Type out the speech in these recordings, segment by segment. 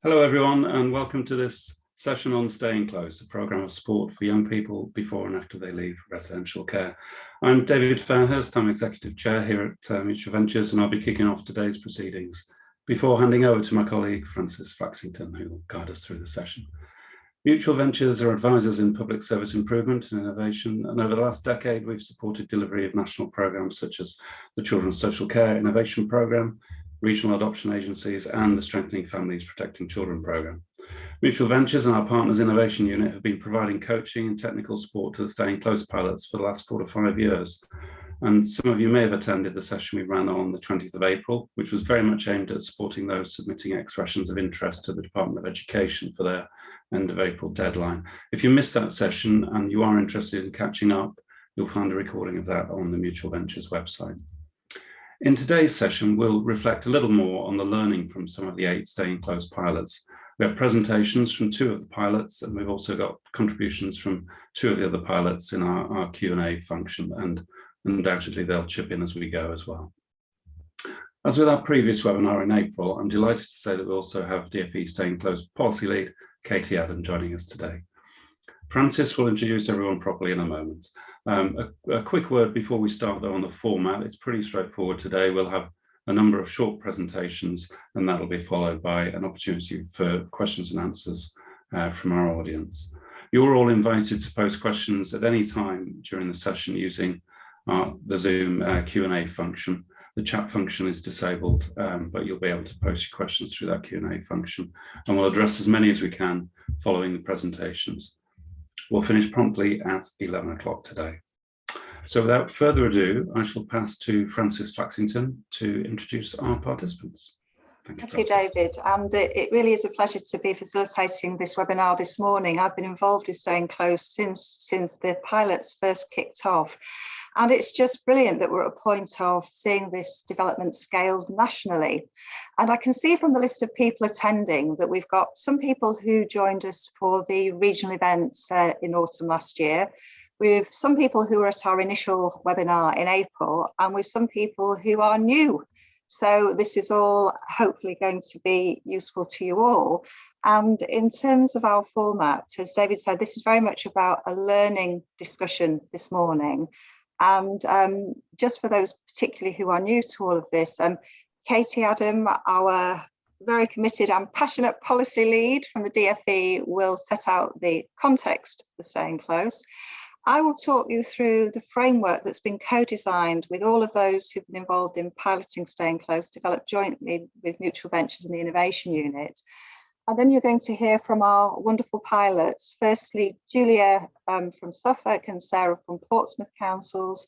Hello everyone, and welcome to this session on Staying Close, a programme of support for young people before and after they leave residential care. I'm David Fairhurst, I'm Executive Chair here at Mutual Ventures, and I'll be kicking off today's proceedings before handing over to my colleague Francis Flaxington, who will guide us through the session. Mutual Ventures are advisors in public service improvement and innovation, and over the last decade we've supported delivery of national programmes such as the Children's Social Care Innovation Programme, regional adoption agencies, and the Strengthening Families Protecting Children programme. Mutual Ventures and our Partners Innovation Unit have been providing coaching and technical support to the Staying Close pilots for the last 4 to 5 years. And some of you may have attended the session we ran on the 20th of April, which was very much aimed at supporting those submitting expressions of interest to the Department of Education for their end of April deadline. If you missed that session and you are interested in catching up, you'll find a recording of that on the Mutual Ventures website. In today's session, we'll reflect a little more on the learning from some of the 8 Staying Close pilots. We have presentations from 2 of the pilots, and we've also got contributions from 2 of the other pilots in our Q&A function, and undoubtedly they'll chip in as we go as well. As with our previous webinar in April, I'm delighted to say that we also have DfE's Staying Close Policy Lead, Katie Adam, joining us today. Francis will introduce everyone properly in a moment. A quick word before we start though on the format. It's pretty straightforward today. We'll have a number of short presentations, and that'll be followed by an opportunity for questions and answers from our audience. You're all invited to post questions at any time during the session using the Zoom Q&A function. The chat function is disabled, but you'll be able to post your questions through that Q&A function, and we'll address as many as we can following the presentations. We'll finish promptly at 11 o'clock today. So without further ado, I shall pass to Francis Flaxington to introduce our participants. Thank you, David. And it really is a pleasure to be facilitating this webinar this morning. I've been involved with Staying Close since the pilots first kicked off. And it's just brilliant that we're at a point of seeing this development scaled nationally. And I can see from the list of people attending that we've got some people who joined us for the regional events in autumn last year. With some people who were at our initial webinar in April, and with some people who are new. So this is all hopefully going to be useful to you all. And in terms of our format, as David said, this is very much about a learning discussion this morning. And just for those particularly who are new to all of this, Katie Adam, our very committed and passionate policy lead from the DfE, will set out the context for Staying Close. I will talk you through the framework that's been co-designed with all of those who've been involved in piloting Staying Close, developed jointly with Mutual Ventures and the Innovation Unit. And then you're going to hear from our wonderful pilots. Firstly, Julia from Suffolk and Sarah from Portsmouth Councils.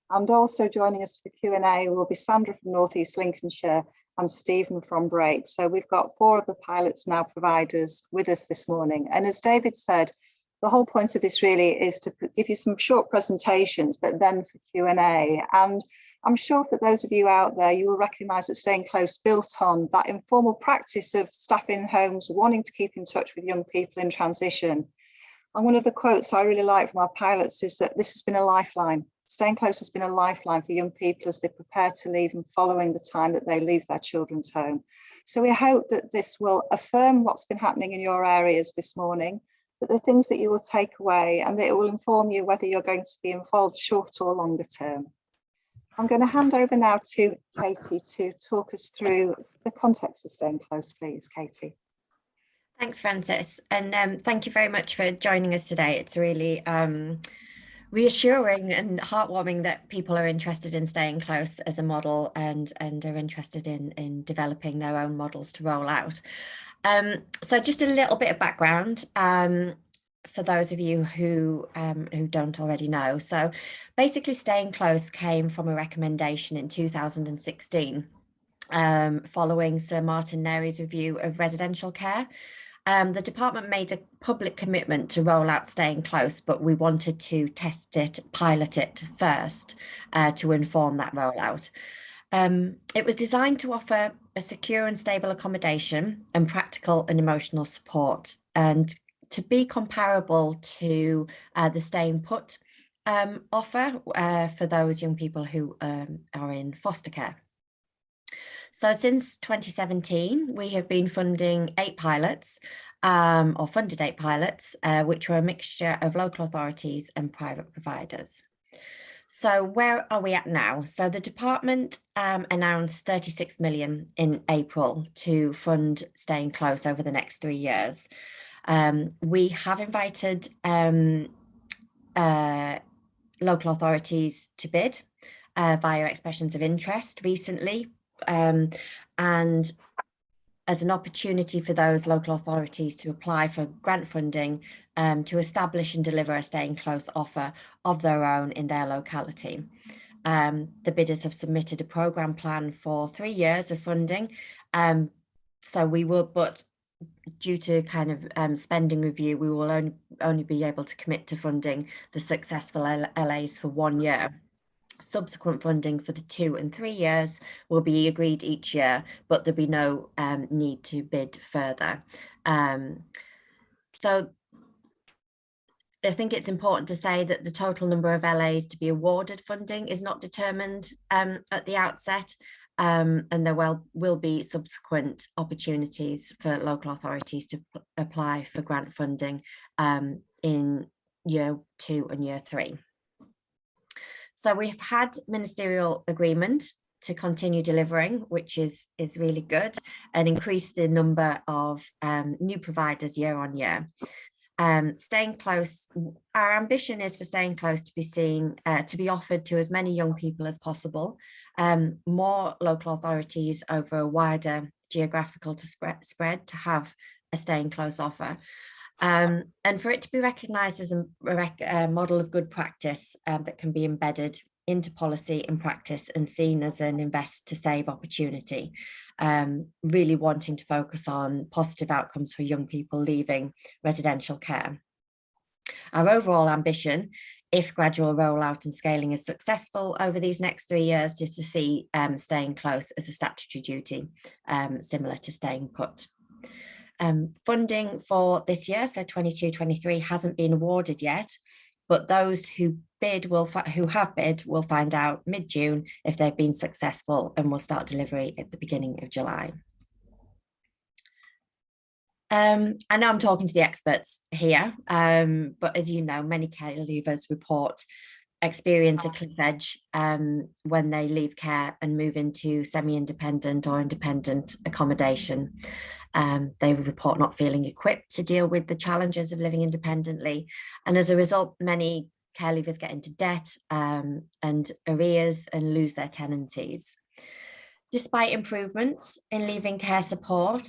And also joining us for the Q&A will be Sandra from North East Lincolnshire and Stephen from Brake. So we've got 4 of the pilots now providers with us this morning. And as David said, the whole point of this really is to give you some short presentations, but then for Q&A. And I'm sure that those of you out there, you will recognise that Staying Close built on that informal practice of staff in homes wanting to keep in touch with young people in transition. And one of the quotes I really like from our pilots is that this has been a lifeline. Staying Close has been a lifeline for young people as they prepare to leave and following the time that they leave their children's home. So we hope that this will affirm what's been happening in your areas this morning, but the things that you will take away, and that it will inform you whether you're going to be involved short or longer term. I'm going to hand over now to Katie to talk us through the context of Staying Close, please, Katie. Thanks, Francis, and thank you very much for joining us today. It's really reassuring and heartwarming that people are interested in Staying Close as a model and are interested in developing their own models to roll out. So just a little bit of background for those of you who don't already know. So basically Staying Close came from a recommendation in 2016 following Sir Martin Nary's review of residential care. The department made a public commitment to roll out Staying Close, but we wanted to test it, pilot it first to inform that rollout. It was designed to offer a secure and stable accommodation and practical and emotional support, and to be comparable to the Staying Put offer for those young people who are in foster care. So since 2017, we have been funding 8 pilots, or funded 8 pilots, which were a mixture of local authorities and private providers. So where are we at now? So the department announced 36 million in April to fund Staying Close over the next 3 years. We have invited local authorities to bid via expressions of interest recently, and as an opportunity for those local authorities to apply for grant funding to establish and deliver a Staying Close offer of their own in their locality. The bidders have submitted a programme plan for 3 years of funding. So we will, but due to kind of spending review, we will only be able to commit to funding the successful LAs for 1 year. Subsequent funding for the 2 and 3 years will be agreed each year, but there'll be no need to bid further. So I think it's important to say that the total number of LAs to be awarded funding is not determined at the outset, and there will be subsequent opportunities for local authorities to apply for grant funding in year 2 and year 3. So we've had ministerial agreement to continue delivering, which is really good, and increase the number of new providers year on year. Staying Close, our ambition is for Staying Close to be seen, to be offered to as many young people as possible, more local authorities over a wider geographical spread to have a Staying Close offer. And for it to be recognised as a model of good practice that can be embedded into policy and practice and seen as an invest to save opportunity, really wanting to focus on positive outcomes for young people leaving residential care. Our overall ambition, if gradual rollout and scaling is successful over these next 3 years, is to see Staying Close as a statutory duty, similar to staying put. Funding for this year, so 22-23, hasn't been awarded yet, but those who have bid will find out mid-June if they've been successful, and will start delivery at the beginning of July. I know I'm talking to the experts here, but as you know, many care leavers report experience a cliff edge when they leave care and move into semi-independent or independent accommodation. They report not feeling equipped to deal with the challenges of living independently. And as a result, many care leavers get into debt and arrears and lose their tenancies. Despite improvements in leaving care support,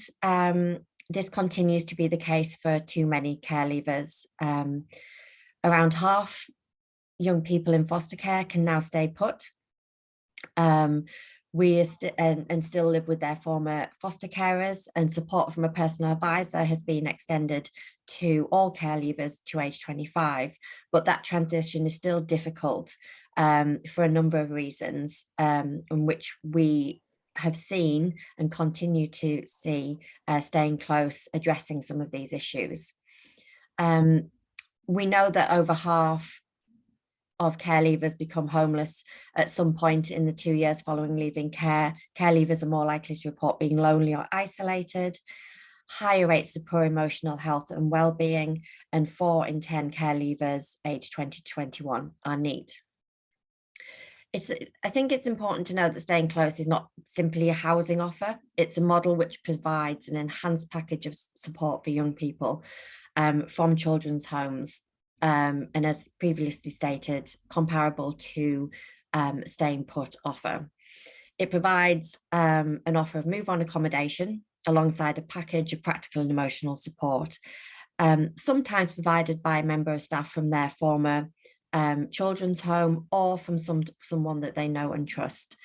this continues to be the case for too many care leavers. Around half young people in foster care can now stay put. We still live with their former foster carers, and support from a personal advisor has been extended to all care leavers to age 25, but that transition is still difficult for a number of reasons, in which we have seen and continue to see Staying Close addressing some of these issues. We know that over half of care leavers become homeless at some point in the 2 years following leaving care. Care leavers are more likely to report being lonely or isolated, higher rates of poor emotional health and well-being, and 4 in 10 care leavers aged 20 to 21 are neat. I think it's important to know that Staying Close is not simply a housing offer. It's a model which provides an enhanced package of support for young people from children's homes, and as previously stated, comparable to Staying Put offer. It provides an offer of move-on accommodation alongside a package of practical and emotional support, sometimes provided by a member of staff from their former children's home or from someone that they know and trust.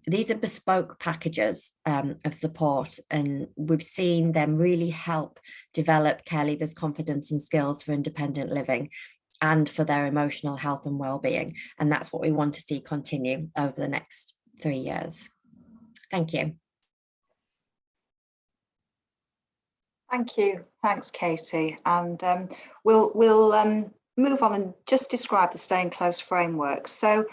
These are bespoke packages of support, and we've seen them really help develop care leavers' confidence and skills for independent living and for their emotional health and well-being. And that's what we want to see continue over the next 3 years. Thank you. Thank you. Thanks, Katie. And we'll move on and just describe the Staying Close framework. So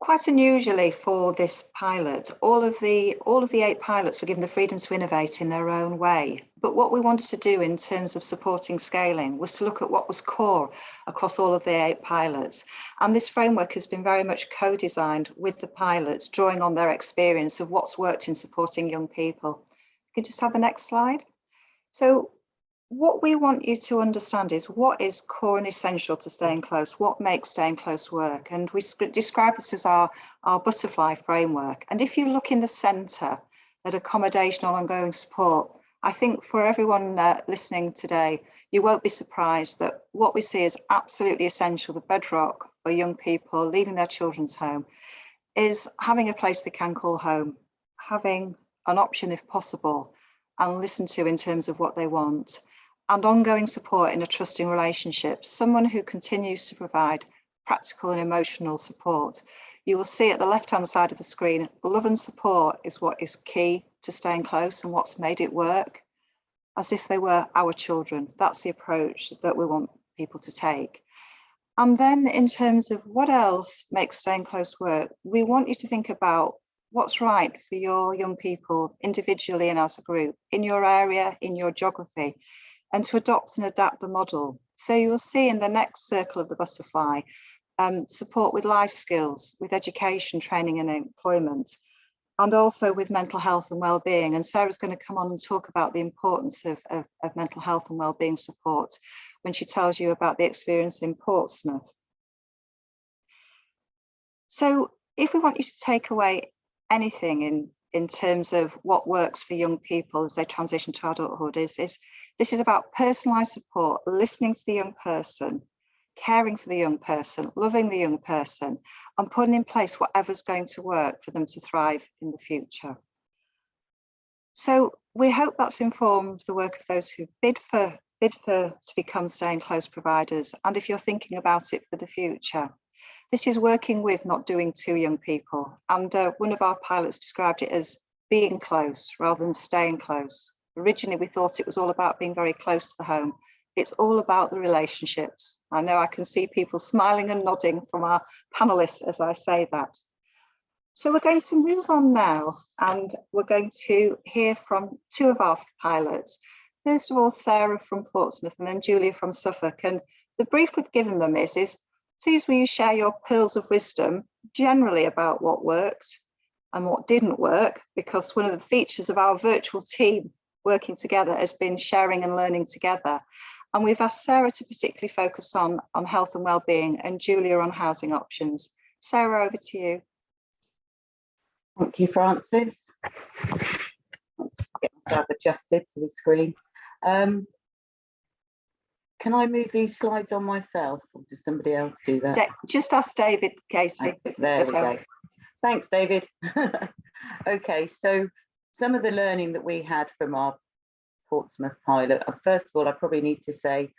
Quite unusually for this pilot, all of the 8 pilots were given the freedom to innovate in their own way. But what we wanted to do in terms of supporting scaling was to look at what was core across all of the 8 pilots. And this framework has been very much co-designed with the pilots, drawing on their experience of what's worked in supporting young people. You can just have the next slide. So what we want you to understand is what is core and essential to staying close, what makes staying close work. And we describe this as our butterfly framework. And if you look in the centre at accommodation or ongoing support, I think for everyone listening today, you won't be surprised that what we see is absolutely essential, the bedrock for young people leaving their children's home, is having a place they can call home, having an option if possible, and listen to in terms of what they want, and ongoing support in a trusting relationship, someone who continues to provide practical and emotional support. You will see at the left-hand side of the screen, love and support is what is key to staying close and what's made it work, as if they were our children. That's the approach that we want people to take. And then in terms of what else makes staying close work, we want you to think about what's right for your young people individually and as a group, in your area, in your geography, and to adopt and adapt the model. So you will see in the next circle of the butterfly, support with life skills, with education, training and employment, and also with mental health and well-being. And Sarah's going to come on and talk about the importance of mental health and well-being support when she tells you about the experience in Portsmouth. So if we want you to take away anything in terms of what works for young people as they transition to adulthood, this is about personalised support, listening to the young person, caring for the young person, loving the young person, and putting in place whatever's going to work for them to thrive in the future. So we hope that's informed the work of those who bid for to become staying close providers. And if you're thinking about it for the future, this is working with, not doing to young people. And one of our pilots described it as being close rather than staying close. Originally, we thought it was all about being very close to the home. It's all about the relationships. I know I can see people smiling and nodding from our panelists as I say that. So we're going to move on now, and we're going to hear from 2 of our pilots. First of all, Sarah from Portsmouth and then Julia from Suffolk. And the brief we've given them is please will you share your pearls of wisdom generally about what worked and what didn't work, because one of the features of our virtual team working together has been sharing and learning together. And we've asked Sarah to particularly focus on health and well-being, and Julia on housing options. Sarah, over to you. Thank you, Frances. Let's just get myself adjusted to the screen. Can I move these slides on myself, or does somebody else do that? Just ask David, Katie. There we go. Thanks, David. Okay, so some of the learning that we had from our Portsmouth pilot, first of all, I probably need to say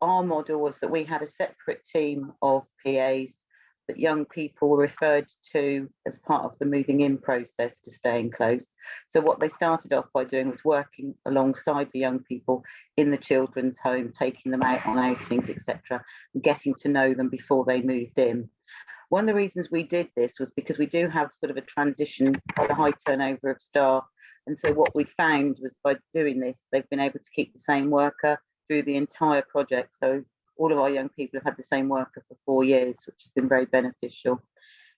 our model was that we had a separate team of PAs that young people were referred to as part of the moving in process to staying close. So what they started off by doing was working alongside the young people in the children's home, taking them out on outings, etc., and getting to know them before they moved in. One of the reasons we did this was because we do have sort of a transition, a high turnover of staff. And so what we found was by doing this, they've been able to keep the same worker through the entire project. So all of our young people have had the same worker for 4 years, which has been very beneficial.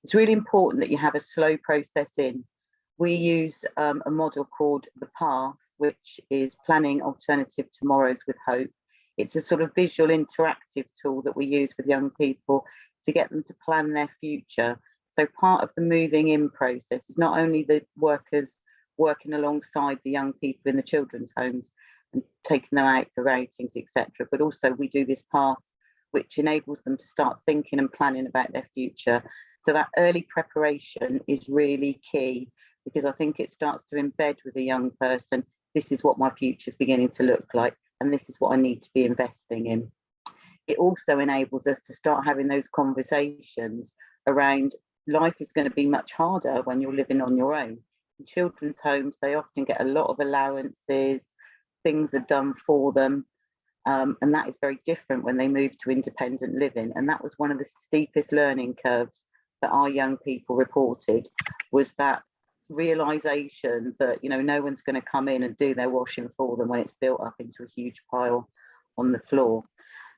It's really important that you have a slow process in. We use a model called The Path, which is Planning Alternative Tomorrows with Hope. It's a sort of visual interactive tool that we use with young people to get them to plan their future. So part of the moving in process is not only the workers working alongside the young people in the children's homes and taking them out for outings, etc., but also we do this path which enables them to start thinking and planning about their future. So that early preparation is really key, because I think it starts to embed with a young person, this is what my future is beginning to look like, and this is what I need to be investing in. It also enables us to start having those conversations around life is going to be much harder when you're living on your own. In children's homes, they often get a lot of allowances, things are done for them, and that is very different when they move to independent living. And that was one of the steepest learning curves that our young people reported was that realization that, you know, no one's going to come in and do their washing for them when it's built up into a huge pile on the floor.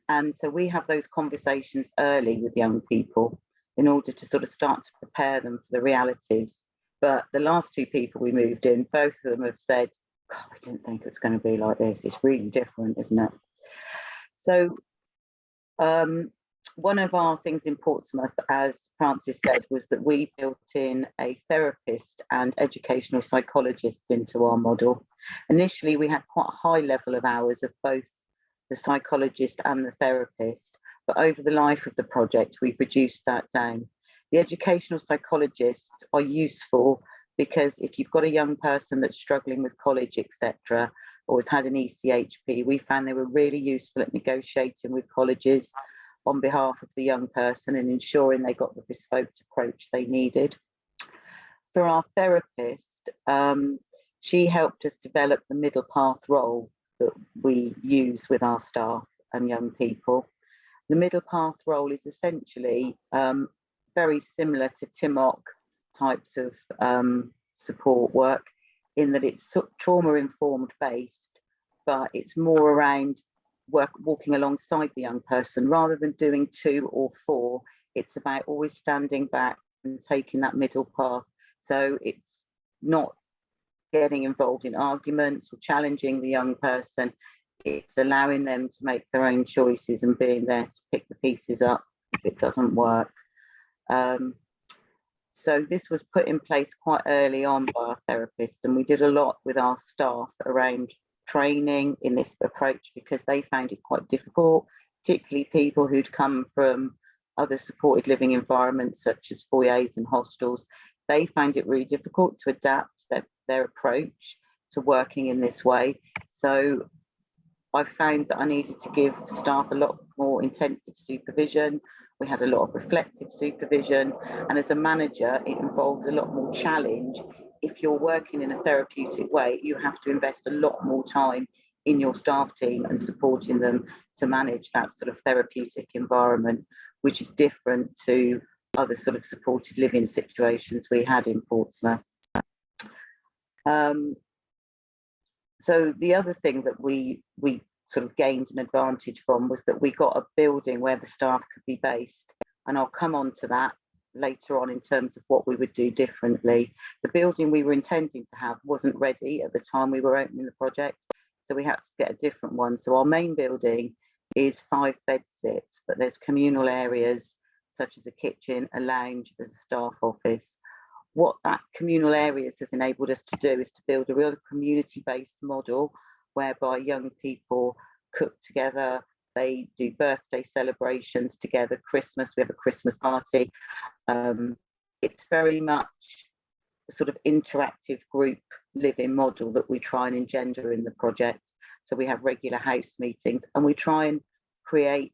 And so we have those conversations early with young people in order to sort of start to prepare them for the realities. But the last two people we moved in, both of them have said, God, I didn't think it was going to be like this. It's really different, isn't it? So one of our things in Portsmouth, as Francis said, was that we built in a therapist and educational psychologist into our model. Initially, we had quite a high level of hours of both the psychologist and the therapist, but over the life of the project, we've reduced that down. The educational psychologists are useful because if you've got a young person that's struggling with college, etc., or has had an ECHP, we found they were really useful at negotiating with colleges on behalf of the young person and ensuring they got the bespoke approach they needed. For our therapist, she helped us develop the middle path role that we use with our staff and young people. The middle path role is essentially very similar to TIMOC types of support work in that it's trauma-informed based, but it's more around walking alongside the young person rather than doing 2 or 4. It's about always standing back and taking that middle path. So it's not getting involved in arguments or challenging the young person. It's allowing them to make their own choices and being there to pick the pieces up if it doesn't work. So this was put in place quite early on by our therapist, and we did a lot with our staff around training in this approach because they found it quite difficult, particularly people who'd come from other supported living environments such as foyers and hostels. They found it really difficult to adapt their approach to working in this way. So I found that I needed to give staff a lot more intensive supervision. We had a lot of reflective supervision, and as a manager, it involves a lot more challenge. If you're working in a therapeutic way, you have to invest a lot more time in your staff team and supporting them to manage that sort of therapeutic environment, which is different to other sort of supported living situations we had in Portsmouth. So the other thing that we sort of gained an advantage from was that we got a building where the staff could be based, and I'll come on to that later on in terms of what we would do differently. The building we were intending to have wasn't ready at the time we were opening the project, so we had to get a different one. So our main building is 5 bed sits, but there's communal areas such as a kitchen, a lounge, there's a staff office. What that communal areas has enabled us to do is to build a real community-based model whereby young people cook together, they do birthday celebrations together, Christmas, we have a Christmas party. It's very much a sort of interactive group living model that we try and engender in the project. So we have regular house meetings and we try and create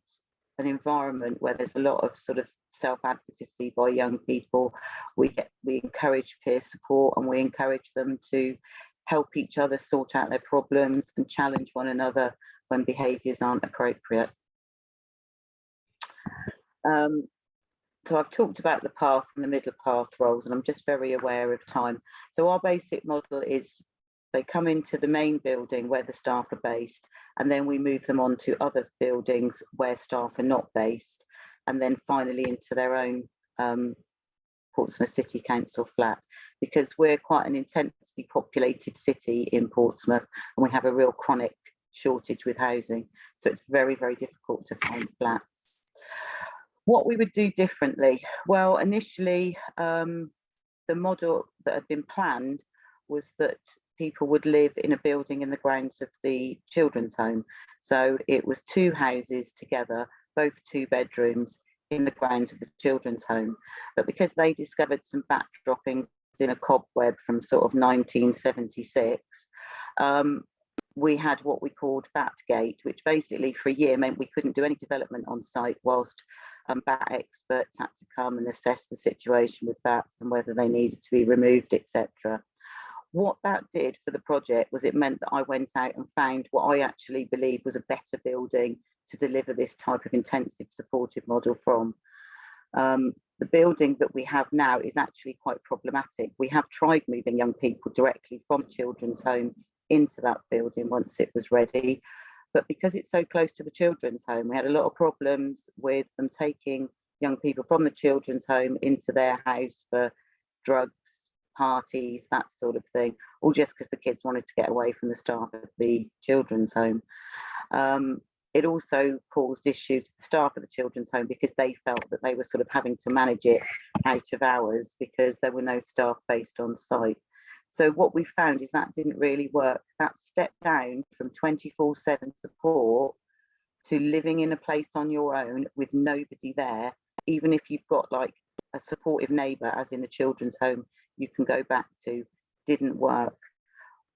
an environment where there's a lot of sort of self-advocacy by young people. We encourage peer support and we encourage them to help each other sort out their problems and challenge one another when behaviours aren't appropriate. So I've talked about the path and the middle path roles, and I'm just very aware of time. So our basic model is they come into the main building where the staff are based, and then we move them on to other buildings where staff are not based, and then finally into their own Portsmouth City Council flat, because we're quite an intensely populated city in Portsmouth and we have a real chronic shortage with housing. So it's very, very difficult to find flats. What we would do differently? Well, initially, the model that had been planned was that people would live in a building in the grounds of the children's home. So it was 2 houses together, both 2 bedrooms, in the grounds of the children's home. But because they discovered some bat droppings in a cobweb from sort of 1976, we had what we called Batgate, which basically for a year meant we couldn't do any development on site whilst bat experts had to come and assess the situation with bats and whether they needed to be removed, etc. What that did for the project was it meant that I went out and found what I actually believe was a better building to deliver this type of intensive supportive model from. The the building that we have now is actually quite problematic. We have tried moving young people directly from children's home into that building once it was ready, but because it's so close to the children's home, we had a lot of problems with them taking young people from the children's home into their house for drugs, parties, that sort of thing, all just because the kids wanted to get away from the staff at the children's home. It also caused issues with the staff of the children's home because they felt that they were sort of having to manage it out of hours because there were no staff based on site. So what we found is that didn't really work. That step down from 24/7 support to living in a place on your own with nobody there, even if you've got like a supportive neighbour, as in the children's home you can go back to, didn't work.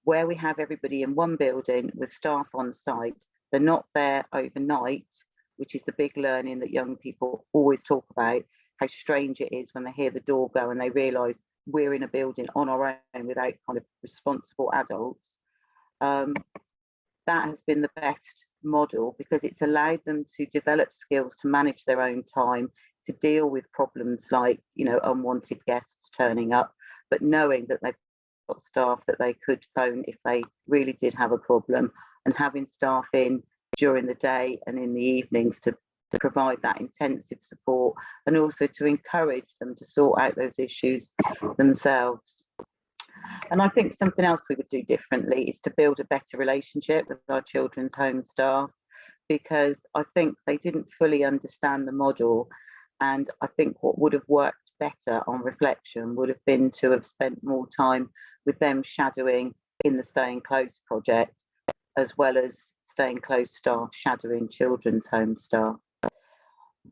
Where we have everybody in one building with staff on site, they're not there overnight, which is the big learning that young people always talk about, how strange it is when they hear the door go and they realise we're in a building on our own without kind of responsible adults. That has been the best model because it's allowed them to develop skills to manage their own time, to deal with problems like, you know, unwanted guests turning up, but knowing that they've got staff that they could phone if they really did have a problem, and having staff in during the day and in the evenings to provide that intensive support and also to encourage them to sort out those issues themselves. And I think something else we would do differently is to build a better relationship with our children's home staff, because I think they didn't fully understand the model. And I think what would have worked better on reflection would have been to have spent more time with them shadowing in the Staying Close project, as well as Staying Close staff shadowing children's home staff.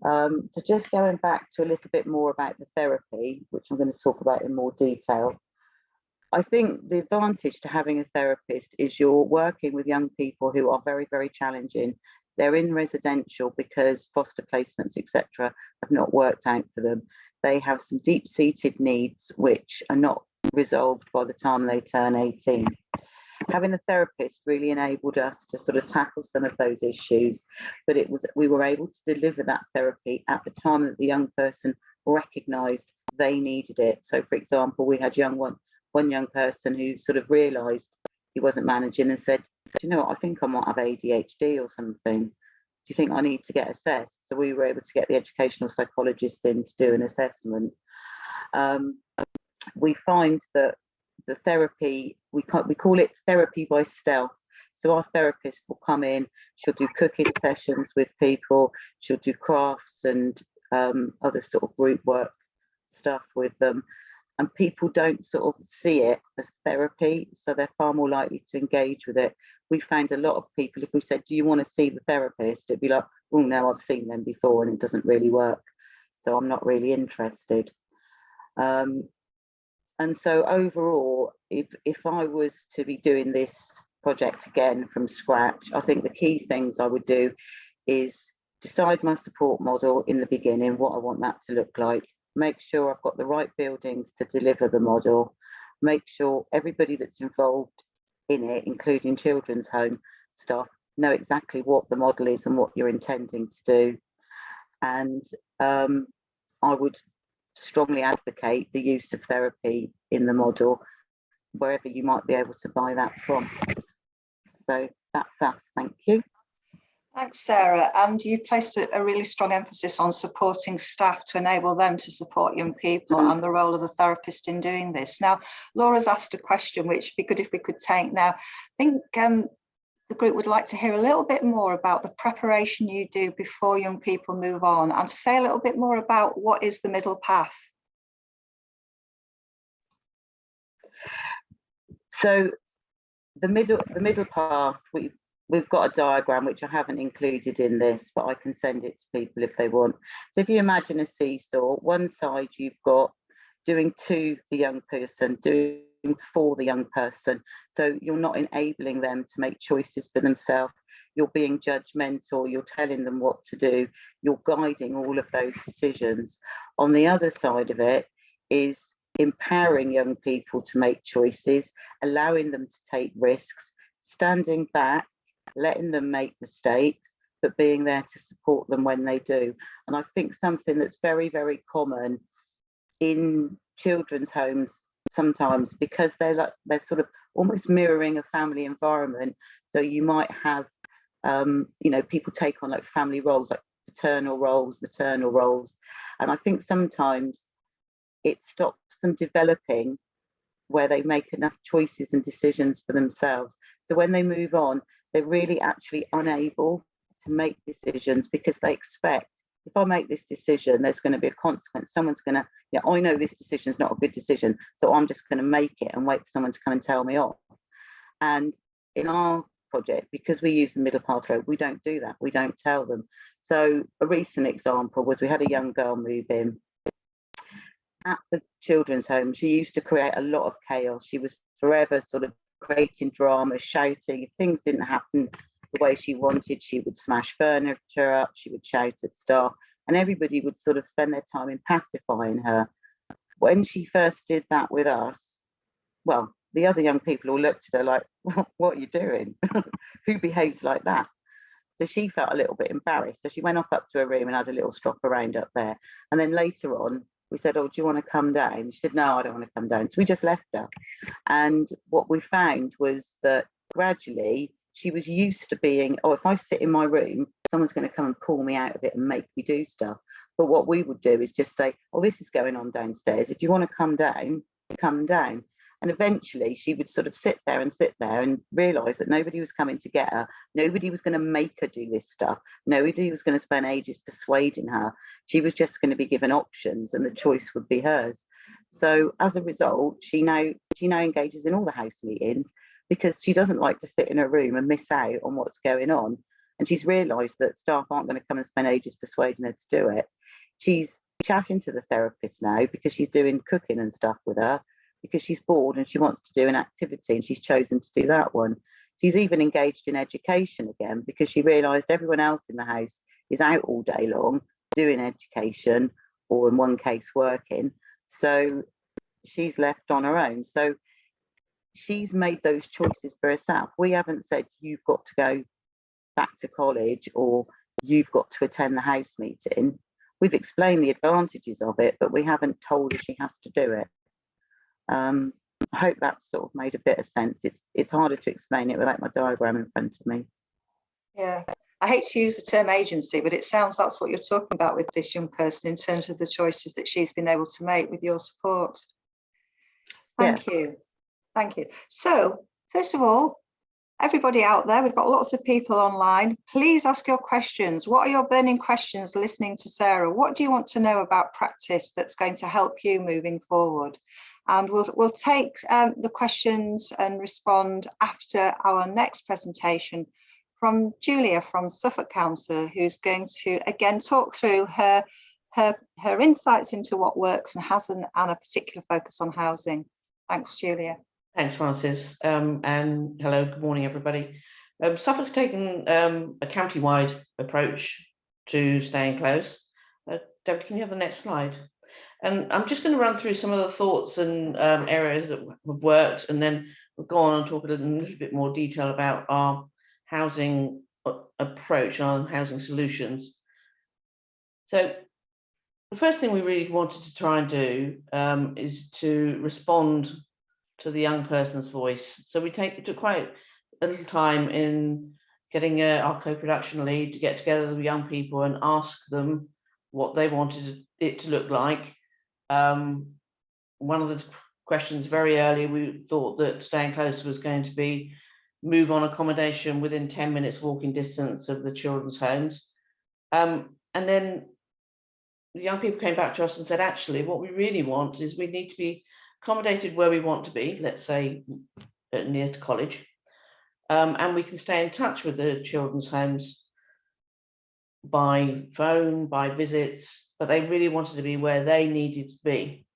So just going back to a little bit more about the therapy, which I'm going to talk about in more detail. I think the advantage to having a therapist is you're working with young people who are very, very challenging. They're in residential because foster placements, etc., have not worked out for them. They have some deep-seated needs which are not resolved by the time they turn 18. Having a therapist really enabled us to sort of tackle some of those issues, but we were able to deliver that therapy at the time that the young person recognised they needed it. So, for example, we had one young person who sort of realised he wasn't managing and said, "Do you know what, I think I might have ADHD or something. Do you think I need to get assessed?" So we were able to get the educational psychologists in to do an assessment. We find that the therapy, we call it therapy by stealth. So our therapist will come in, she'll do cooking sessions with people, she'll do crafts and other sort of group work stuff with them. And people don't sort of see it as therapy, so they're far more likely to engage with it. We found a lot of people, if we said, "Do you want to see the therapist?" it'd be like, "Oh no, I've seen them before and it doesn't really work, so I'm not really interested." And so overall, if I was to be doing this project again from scratch, I think the key things I would do is decide my support model in the beginning, what I want that to look like, make sure I've got the right buildings to deliver the model, make sure everybody that's involved in it, including children's home staff, know exactly what the model is and what you're intending to do. And I would strongly advocate the use of therapy in the model, wherever you might be able to buy that from. So that's us. Thank you. Thanks, Sarah. And you placed a really strong emphasis on supporting staff to enable them to support young people and the role of the therapist in doing this. Now, Laura's asked a question which would be good if we could take now. I think the group would like to hear a little bit more about the preparation you do before young people move on, and to say a little bit more about what is the middle path. So the middle path, we've got a diagram which I haven't included in this, but I can send it to people if they want. So if you imagine a seesaw, one side you've got doing to the young person, doing for the young person. So you're not enabling them to make choices for themselves. You're being judgmental, you're telling them what to do, you're guiding all of those decisions. On the other side of it is empowering young people to make choices, allowing them to take risks, standing back, letting them make mistakes, but being there to support them when they do. And I think something that's very, very common in children's homes sometimes, because they're sort of almost mirroring a family environment. So you might have, you know, people take on like family roles, like paternal roles, maternal roles. And I think sometimes it stops them developing where they make enough choices and decisions for themselves. So when they move on, they're really actually unable to make decisions because they expect, if I make this decision, there's going to be a consequence. Someone's going to, you know, I know this decision is not a good decision, so I'm just going to make it and wait for someone to come and tell me off. And in our project, because we use the middle path road, we don't do that. We don't tell them. So a recent example was we had a young girl move in at the children's home. She used to create a lot of chaos. She was forever sort of creating drama, shouting. If things didn't happen the way she wanted, she would smash furniture up, she would shout at staff, and everybody would sort of spend their time in pacifying her. When she first did that with us, well, the other young people all looked at her like, what are you doing? Who behaves like that? So she felt a little bit embarrassed. So she went off up to her room and had a little strop around up there. And then later on, we said, oh, do you want to come down? She said, no, I don't want to come down. So we just left her. And what we found was that gradually she was used to being, oh, if I sit in my room, someone's going to come and pull me out of it and make me do stuff. But what we would do is just say, oh, this is going on downstairs. If you want to come down, come down. And eventually she would sort of sit there and realise that nobody was coming to get her. Nobody was going to make her do this stuff. Nobody was going to spend ages persuading her. She was just going to be given options and the choice would be hers. So as a result, she now engages in all the house meetings because she doesn't like to sit in her room and miss out on what's going on. And she's realised that staff aren't going to come and spend ages persuading her to do it. She's chatting to the therapist now because she's doing cooking and stuff with her, because she's bored and she wants to do an activity and she's chosen to do that one. She's even engaged in education again because she realised everyone else in the house is out all day long doing education, or in one case working. So she's left on her own. So she's made those choices for herself. We haven't said you've got to go back to college or you've got to attend the house meeting. We've explained the advantages of it, but we haven't told her she has to do it. I hope that's sort of made a bit of sense. It's harder to explain it without my diagram in front of me. Yeah, I hate to use the term agency, but it sounds that's what you're talking about with this young person in terms of the choices that she's been able to make with your support. Thank you. So first of all, everybody out there, we've got lots of people online. Please ask your questions. What are your burning questions listening to Sarah? What do you want to know about practice that's going to help you moving forward? And we'll take the questions and respond after our next presentation from Julia from Suffolk Council, who's going to again talk through her insights into what works and has a particular focus on housing. Thanks, Julia. Thanks, Frances. And hello, good morning, everybody. Suffolk's taken a county-wide approach to staying close. Deborah, can you have the next slide? And I'm just going to run through some of the thoughts and areas that have worked, and then we'll go on and talk in a little bit more detail about our housing approach, our housing solutions. So the first thing we really wanted to try and do is to respond to the young person's voice. So we took quite a little time in getting our co-production lead to get together with young people and ask them what they wanted it to look like. One of the questions very early, we thought that staying close was going to be move on accommodation within 10 minutes walking distance of the children's homes. And then the young people came back to us and said, actually, what we really want is we need to be accommodated where we want to be, let's say near to college, and we can stay in touch with the children's homes by phone, by visits, but they really wanted to be where they needed to be.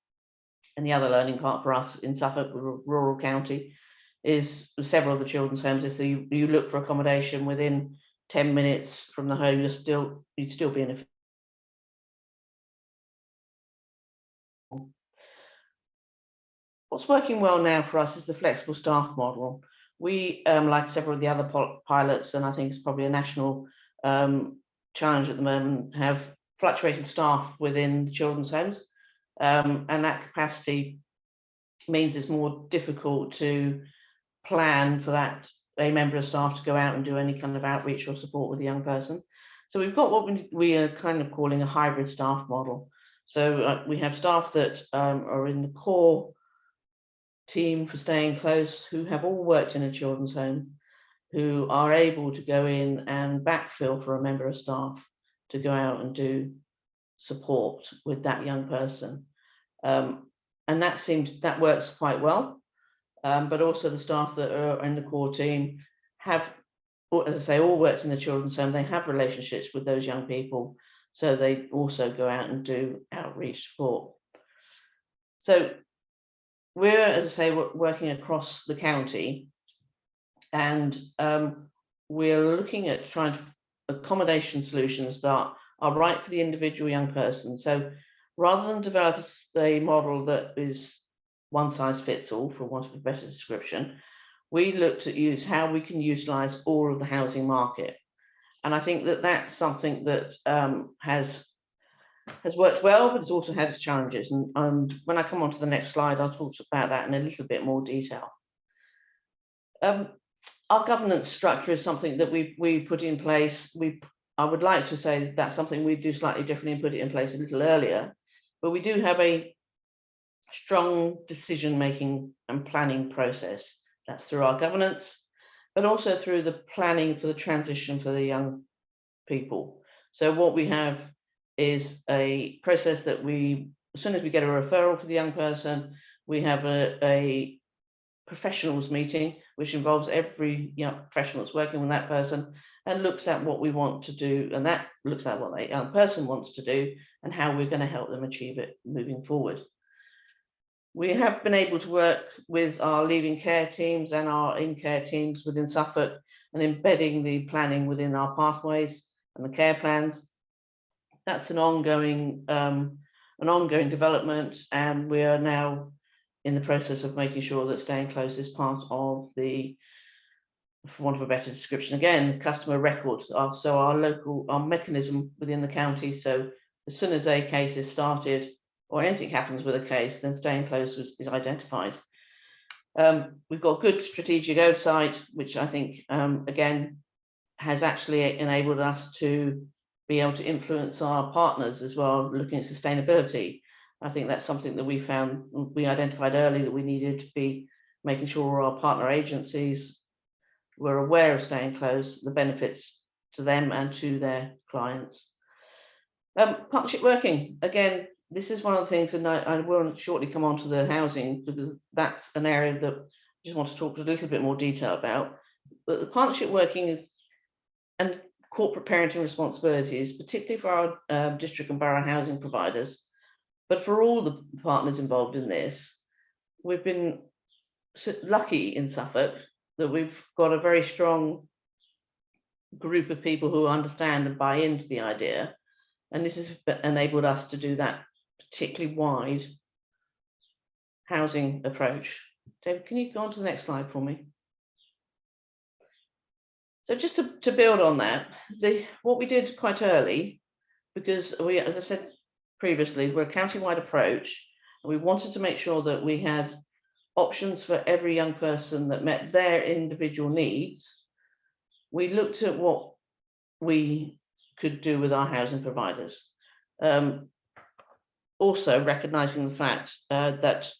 And the other learning part for us in Suffolk, rural county, is several of the children's homes, if you look for accommodation within 10 minutes from the home, you'd still be in a What's working well now for us is the flexible staff model. We, like several of the other pilots, and I think it's probably a national challenge at the moment, have fluctuating staff within children's homes, and that capacity means it's more difficult to plan for that a member of staff to go out and do any kind of outreach or support with a young person. So we've got what we are kind of calling a hybrid staff model. So we have staff that are in the core team for Staying Close, who have all worked in a children's home, who are able to go in and backfill for a member of staff to go out and do support with that young person. And that works quite well. But also the staff that are in the core team have, as I say, all worked in the children's home. They have relationships with those young people, so they also go out and do outreach support. So we're, as I say, working across the county, and we're looking at trying to accommodation solutions that are right for the individual young person. So rather than develop a model that is one size fits all, for want of a better description, we looked at how we can utilize all of the housing market. And I think that that's something that has worked well, but it's also had its challenges. And when I come on to the next slide, I'll talk about that in a little bit more detail. Our governance structure is something that we put in place. I would like to say that's something we do slightly differently and put it in place a little earlier, but we do have a strong decision-making and planning process. That's through our governance, but also through the planning for the transition for the young people. So what we have is a process that as soon as we get a referral for the young person, we have a professionals meeting, which involves every young professional that's working with that person and looks at what we want to do, and that looks at what the young person wants to do and how we're going to help them achieve it moving forward. We have been able to work with our leaving care teams and our in-care teams within Suffolk and embedding the planning within our pathways and the care plans. That's an ongoing development, and we are now in the process of making sure that Staying Close is part of the, for want of a better description, again, customer records. So our mechanism within the county. So as soon as a case is started or anything happens with a case, then Staying Close is identified. We've got good strategic oversight, which I think, again, has actually enabled us to be able to influence our partners as well, looking at sustainability. I think that's something that we identified early, that we needed to be making sure our partner agencies were aware of Staying Close, the benefits to them and to their clients. Partnership working, again, this is one of the things, and I will shortly come on to the housing, because that's an area that I just want to talk a little bit more detail about. But the partnership working and corporate parenting responsibilities, particularly for our district and borough housing providers, but for all the partners involved in this, we've been lucky in Suffolk that we've got a very strong group of people who understand and buy into the idea. And this has enabled us to do that particularly wide housing approach. David, can you go on to the next slide for me? So just to build on that, what we did quite early, because we, as I said previously, we're a county-wide approach, and we wanted to make sure that we had options for every young person that met their individual needs. We looked at what we could do with our housing providers. Also recognizing the fact that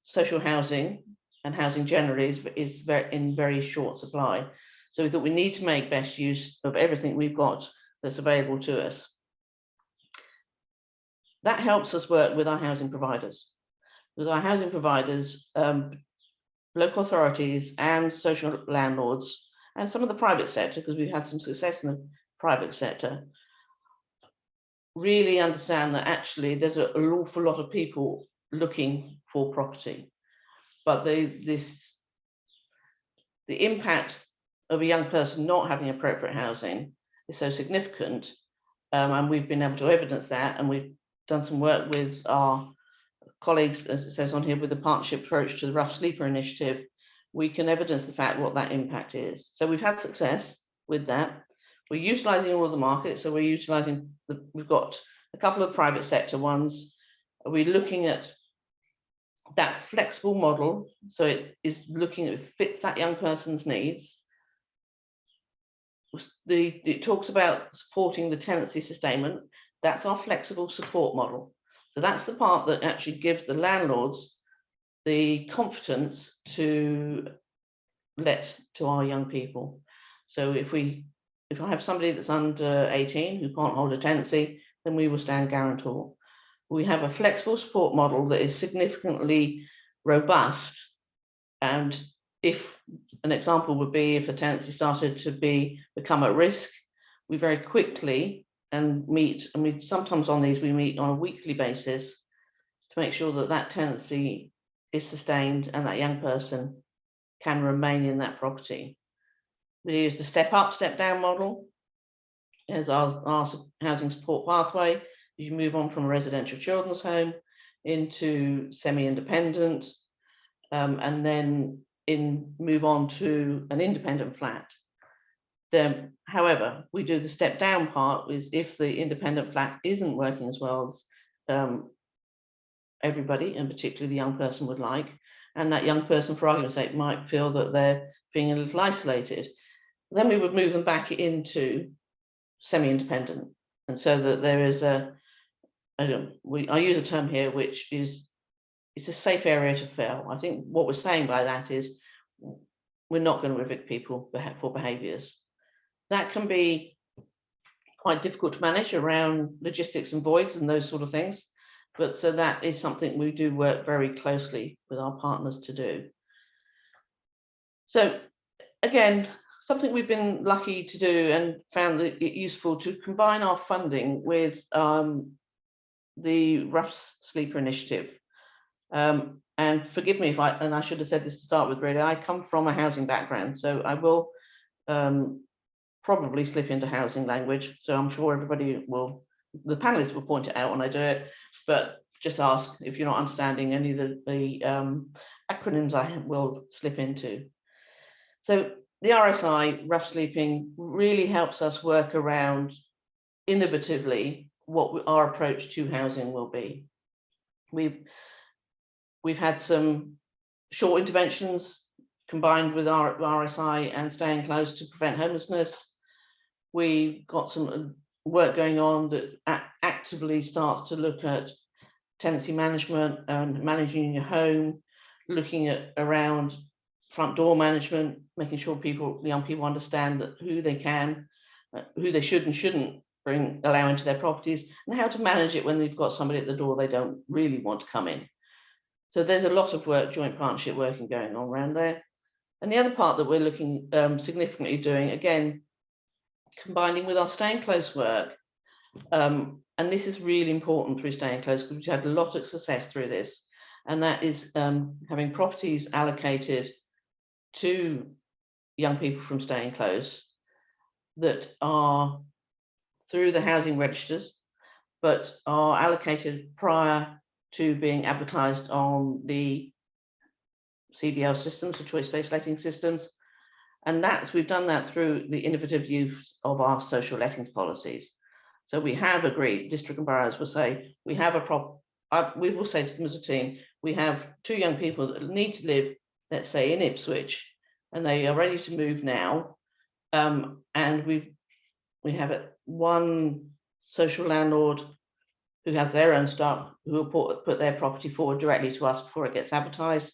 social housing and housing generally is in very short supply. So we thought we need to make best use of everything we've got that's available to us. That helps us work with our housing providers. With our housing providers, local authorities and social landlords, and some of the private sector, because we've had some success in the private sector, really understand that actually there's an awful lot of people looking for property, but the impact of a young person not having appropriate housing is so significant, and we've been able to evidence that, and we've done some work with our colleagues, as it says on here, with the partnership approach to the Rough Sleeper initiative. We can evidence the fact what that impact is. So we've had success with that. we're utilising all of the markets. So we're utilising, we've got a couple of private sector ones. We're looking at that flexible model. So it is looking at, it fits that young person's needs. It talks about supporting the tenancy sustainment. That's our flexible support model. So that's the part that actually gives the landlords the confidence to let to our young people. So if I have somebody that's under 18 who can't hold a tenancy, then we will stand guarantor. We have a flexible support model that is significantly robust. And if an example would be if a tenancy started to become at risk, we very quickly meet, and we sometimes on these we meet on a weekly basis to make sure that that tenancy is sustained and that young person can remain in that property. We use the step up, step down model as our housing support pathway. You move on from a residential children's home into semi-independent, and then move on to an independent flat. However, we do the step down part is if the independent flat isn't working as well as everybody, and particularly the young person, would like, and that young person, for argument's sake, might feel that they're being a little isolated, then we would move them back into semi-independent. And so that there is I use a term here which is, it's a safe area to fail. I think what we're saying by that is we're not going to evict people for behaviours. That can be quite difficult to manage around logistics and voids and those sort of things. But so that is something we do work very closely with our partners to do. So again, something we've been lucky to do and found it useful to combine our funding with the Rough Sleeper Initiative. And forgive me if I should have said this to start with, really, I come from a housing background, so I will probably slip into housing language. So I'm sure everybody will, the panelists will point it out when I do it, but just ask if you're not understanding any of the acronyms I will slip into. So the RSI, rough sleeping, really helps us work around innovatively what our approach to housing will be. We've had some short interventions combined with our RSI and staying close to prevent homelessness. We've got some work going on that actively starts to look at tenancy management and managing your home, looking at around front door management, making sure young people understand that who they can, who they should and shouldn't allow into their properties, and how to manage it when they've got somebody at the door they don't really want to come in. So there's a lot of work, joint partnership working going on around there. And the other part that we're looking significantly doing, again, combining with our staying close work, and this is really important through staying close because we've had a lot of success through this, and that is having properties allocated to young people from staying close that are through the housing registers, but are allocated prior to being advertised on the CBL systems, the choice-based letting systems. And we've done that through the innovative use of our social lettings policies. So we have agreed, district and boroughs will say, we will say to them as a team, we have 2 young people that need to live, let's say in Ipswich, and they are ready to move now. And we have one social landlord who has their own staff who will put their property forward directly to us before it gets advertised.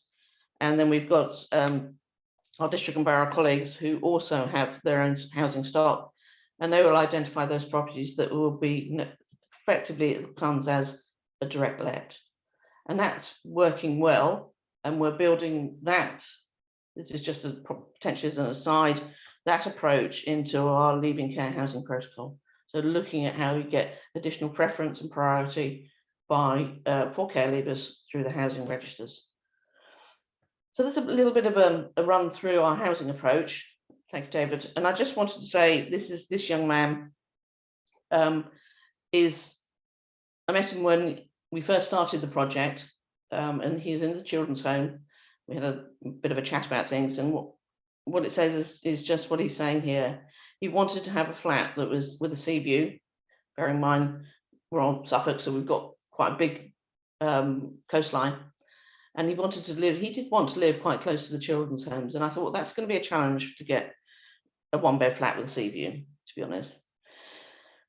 And then we've got our district and borough colleagues who also have their own housing stock, and they will identify those properties that will be effectively, it comes as a direct let. And that's working well, and we're building that. This is just potentially as an aside, that approach into our leaving care housing protocol. So looking at how we get additional preference and priority for care leavers through the housing registers. So there's a little bit of a run through our housing approach. Thank you, David. And I just wanted to say, this young man I met him when we first started the project, and he was in the children's home. We had a bit of a chat about things, and what it says is just what he's saying here. he wanted to have a flat that was with a sea view. Bear in mind, we're on Suffolk, so we've got quite a big coastline. And he did want to live quite close to the children's homes. And I thought, well, that's going to be a challenge to get a 1-bed flat with a sea view, to be honest.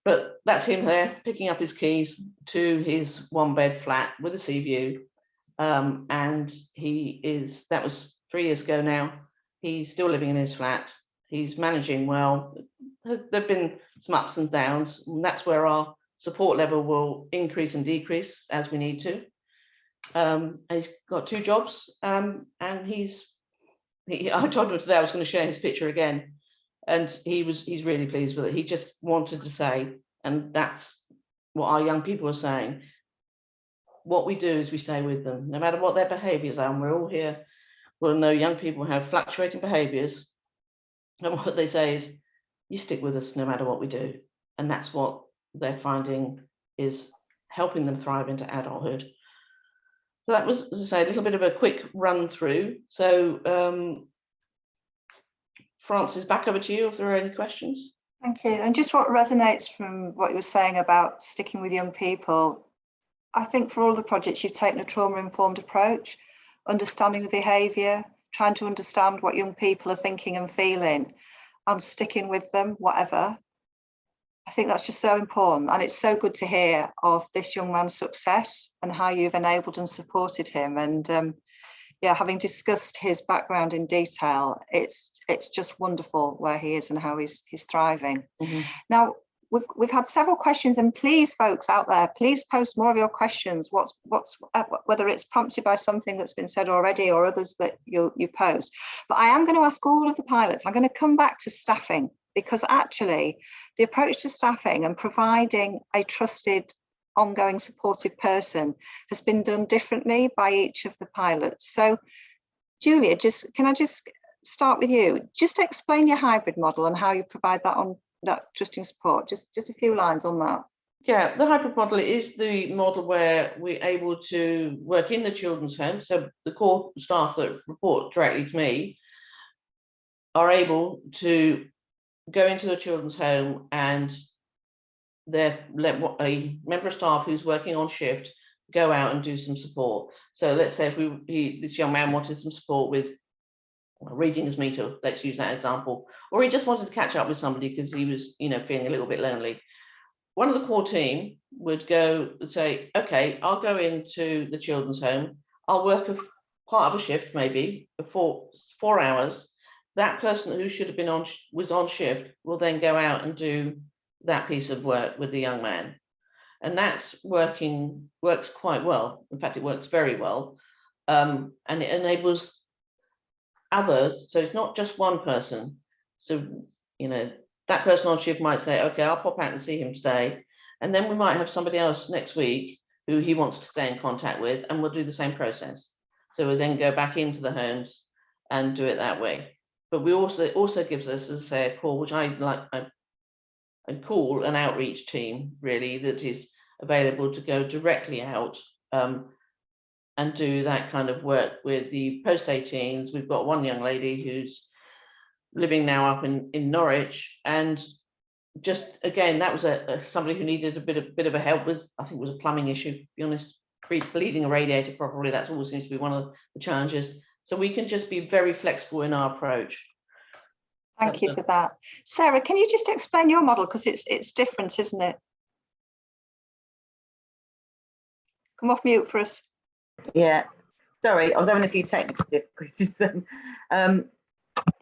But that's him there picking up his keys to his 1-bed flat with a sea view. And that was 3 years ago now. He's still living in his flat. He's managing well. There've been some ups and downs, and that's where our support level will increase and decrease as we need to. And he's got 2 jobs, and I told him today I was going to share his picture again, and he's really pleased with it. He just wanted to say, and that's what our young people are saying, what we do is we stay with them, no matter what their behaviours are. And we're all here, we'll know young people have fluctuating behaviours, and what they say is, you stick with us no matter what we do. And that's what they're finding is helping them thrive into adulthood. So that was, as I say, a little bit of a quick run through. So Frances, back over to you if there are any questions. Thank you. And just what resonates from what you were saying about sticking with young people, I think for all the projects you've taken a trauma-informed approach, understanding the behaviour, trying to understand what young people are thinking and feeling, and sticking with them, whatever. I think that's just so important, and it's so good to hear of this young man's success and how you've enabled and supported him. And yeah, having discussed his background in detail, it's just wonderful where he is and how he's thriving. Mm-hmm. Now, we've had several questions, and please, folks out there, please post more of your questions. Whether it's prompted by something that's been said already or others that you post. But I am going to ask all of the pilots. I'm going to come back to staffing, because actually the approach to staffing and providing a trusted, ongoing supportive person has been done differently by each of the pilots. So Julia, can I just start with you? Just explain your hybrid model and how you provide that trusting support. Just a few lines on that. Yeah, the hybrid model is the model where we're able to work in the children's home. So the core staff that report directly to me are able to go into the children's home, and let a member of staff who's working on shift go out and do some support. So let's say if this young man wanted some support with reading his meter, let's use that example, or he just wanted to catch up with somebody because he was, feeling a little bit lonely. One of the core team would go and say, okay, I'll go into the children's home. I'll work a part of a shift, maybe for 4 hours. That person who should have been was on shift will then go out and do that piece of work with the young man. And that's works quite well. In fact, it works very well. And it enables others. So it's not just one person. So, that person on shift might say, okay, I'll pop out and see him today. And then we might have somebody else next week who he wants to stay in contact with, and we'll do the same process. So we'll then go back into the homes and do it that way. But we also gives us, as I say, a call, which I call an outreach team, really, that is available to go directly out and do that kind of work with the post-18s. We've got one young lady who's living now up in Norwich, and just again, that was somebody who needed a bit of a help with, I think it was a plumbing issue, to be honest, bleeding a radiator properly. That's always seems to be one of the challenges. So we can just be very flexible in our approach. Thank you for that. Sarah, can you just explain your model, because it's different, isn't it? Come off mute for us. Yeah, sorry, I was having a few technical difficulties then.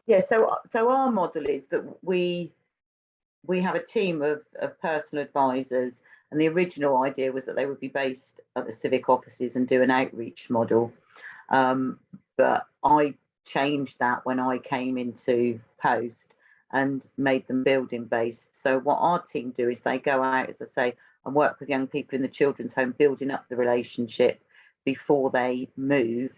Yeah, so our model is that we have a team of personal advisors, and the original idea was that they would be based at the civic offices and do an outreach model. But I changed that when I came into post and made them building based. So what our team do is they go out, as I say, and work with young people in the children's home, building up the relationship before they move.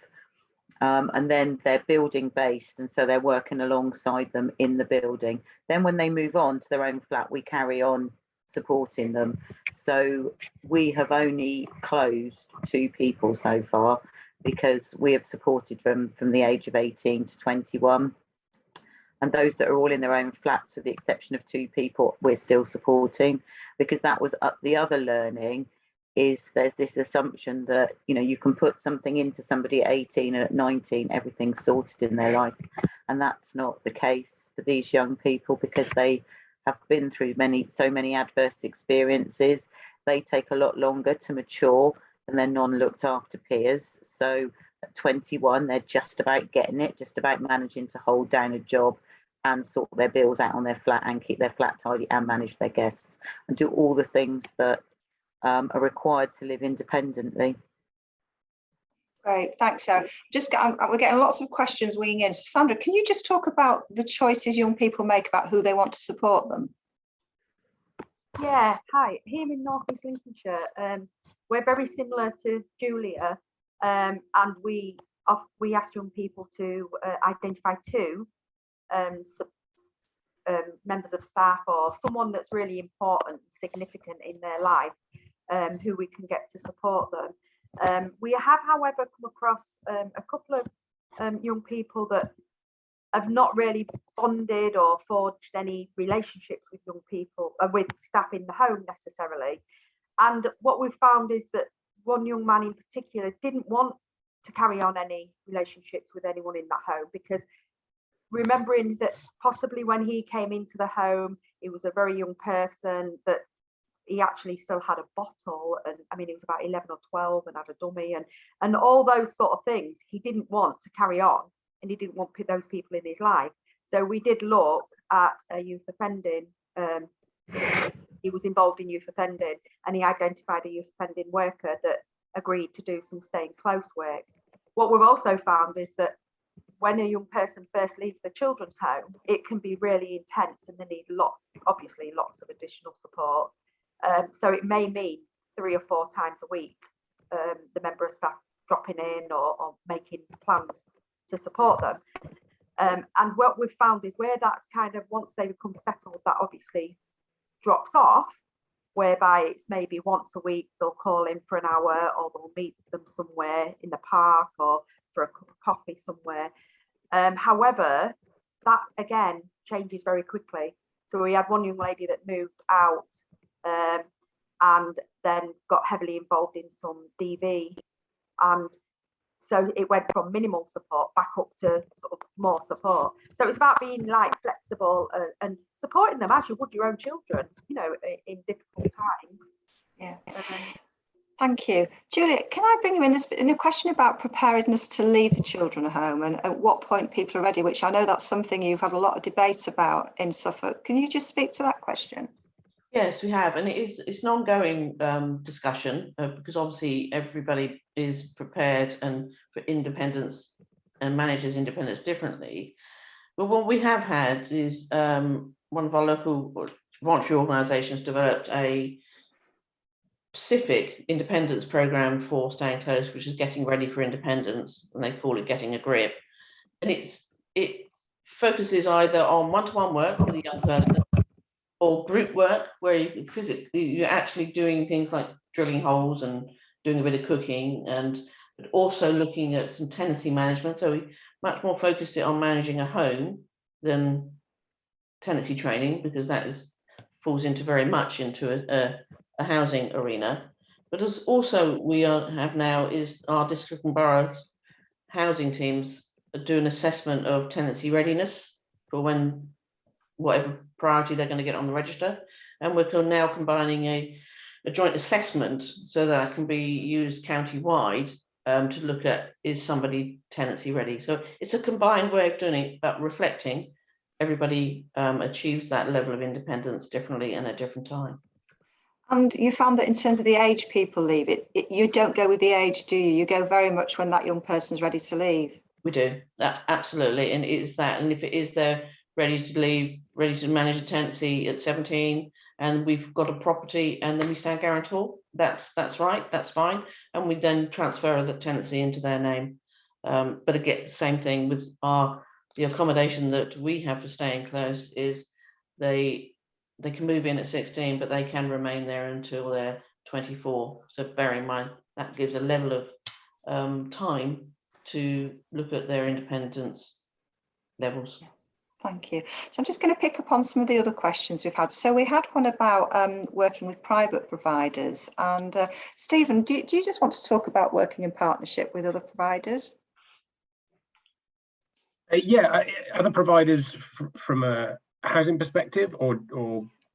And then they're building based, and so they're working alongside them in the building. Then when they move on to their own flat, we carry on supporting them. So we have only closed 2 people so far, because we have supported from the age of 18 to 21. And those that are all in their own flats, with the exception of 2 people, we're still supporting, because that was the other learning is there's this assumption that, you know, you can put something into somebody at 18 and at 19, everything's sorted in their life. And that's not the case for these young people, because they have been through so many adverse experiences. They take a lot longer to mature than their non-looked after peers. So at 21, they're just about getting it, just about managing to hold down a job and sort their bills out on their flat and keep their flat tidy and manage their guests and do all the things that are required to live independently. Great, thanks, Sarah. We're getting lots of questions winging in. So Sandra, can you just talk about the choices young people make about who they want to support them? Yeah, hi. Here in North East Lincolnshire, we're very similar to Julia, and we asked young people to identify 2 members of staff or someone that's really important, significant in their life, who we can get to support them. We have, however, come across a couple of young people that have not really bonded or forged any relationships with young people, with staff in the home necessarily. And what we've found is that one young man in particular didn't want to carry on any relationships with anyone in that home, because remembering that possibly when he came into the home, he was a very young person, that he actually still had a bottle, and I mean, he was about 11 or 12 and had a dummy and all those sort of things. He didn't want to carry on, and he didn't want those people in his life. So we did look at a youth offending. He was involved in youth offending, and he identified a youth offending worker that agreed to do some staying close work. What we've also found is that when a young person first leaves the children's home, it can be really intense, and they need lots of additional support. So it may mean 3 or 4 times a week, the member of staff dropping in or making plans to support them. And what we've found is where that's kind of, once they become settled, that obviously drops off, whereby it's maybe once a week they'll call in for an hour, or they'll meet them somewhere in the park or for a cup of coffee somewhere. However, that again changes very quickly. So we had one young lady that moved out and then got heavily involved in some DV, and so it went from minimal support back up to sort of more support. So it's about being like flexible and supporting them as you would your own children, you know, in difficult times. Yeah. Thank you. Julia, can I bring you in a question about preparedness to leave the children at home, and at what point people are ready, which I know that's something you've had a lot of debate about in Suffolk. Can you just speak to that question? Yes, we have, and it's an ongoing discussion, because obviously everybody is prepared and for independence and manages independence differently. But what we have had is one of our local voluntary organisations developed a specific independence program for staying close, which is getting ready for independence, and they call it getting a grip. And it focuses either on one-to-one work with a young person, or group work where you're actually doing things like drilling holes and doing a bit of cooking, and also looking at some tenancy management. So we much more focused it on managing a home than tenancy training, because that falls into very much into a housing arena. But as also we have now is our district and borough housing teams do an assessment of tenancy readiness for when whatever priority they're going to get on the register, and we're now combining a joint assessment so that can be used county-wide to look at, is somebody tenancy ready. So it's a combined way of doing it, but reflecting everybody achieves that level of independence differently and at different time. And you found that in terms of the age people leave, you don't go with the age, do you? You go very much when that young person's ready to leave. We do, absolutely, and it is that, and if it is they're ready to leave, ready to manage a tenancy at 17, and we've got a property, and then we stand guarantor, that's right, that's fine, and we then transfer the tenancy into their name. But again, the same thing with the accommodation that we have for staying close is they can move in at 16, but they can remain there until they're 24. So bear in mind that gives a level of time to look at their independence levels. Thank you. So I'm just going to pick up on some of the other questions we've had. So we had one about working with private providers. And Stephen, do you just want to talk about working in partnership with other providers? Yeah, other providers from a housing perspective, or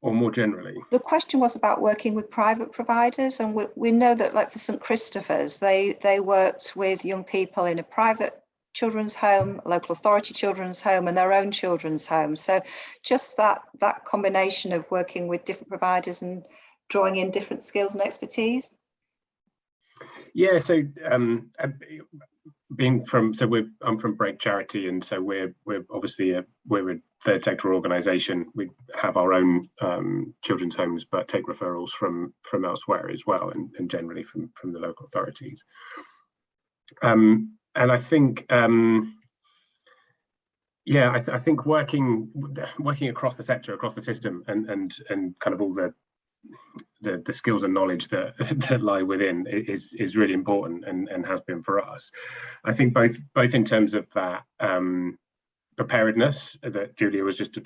more generally? The question was about working with private providers, and we know that, like for St Christopher's, they worked with young people in a private children's home, a local authority children's home, and their own children's home. So just that combination of working with different providers and drawing in different skills and expertise. Yeah, so I'm from Break Charity, and so we're obviously we're a third sector organisation. We have our own children's homes, but take referrals from elsewhere as well, and generally from the local authorities. And I think yeah, I think working across the sector, across the system, and kind of all the skills and knowledge that lie within is really important, and has been for us. I think both in terms of that preparedness that Julia was just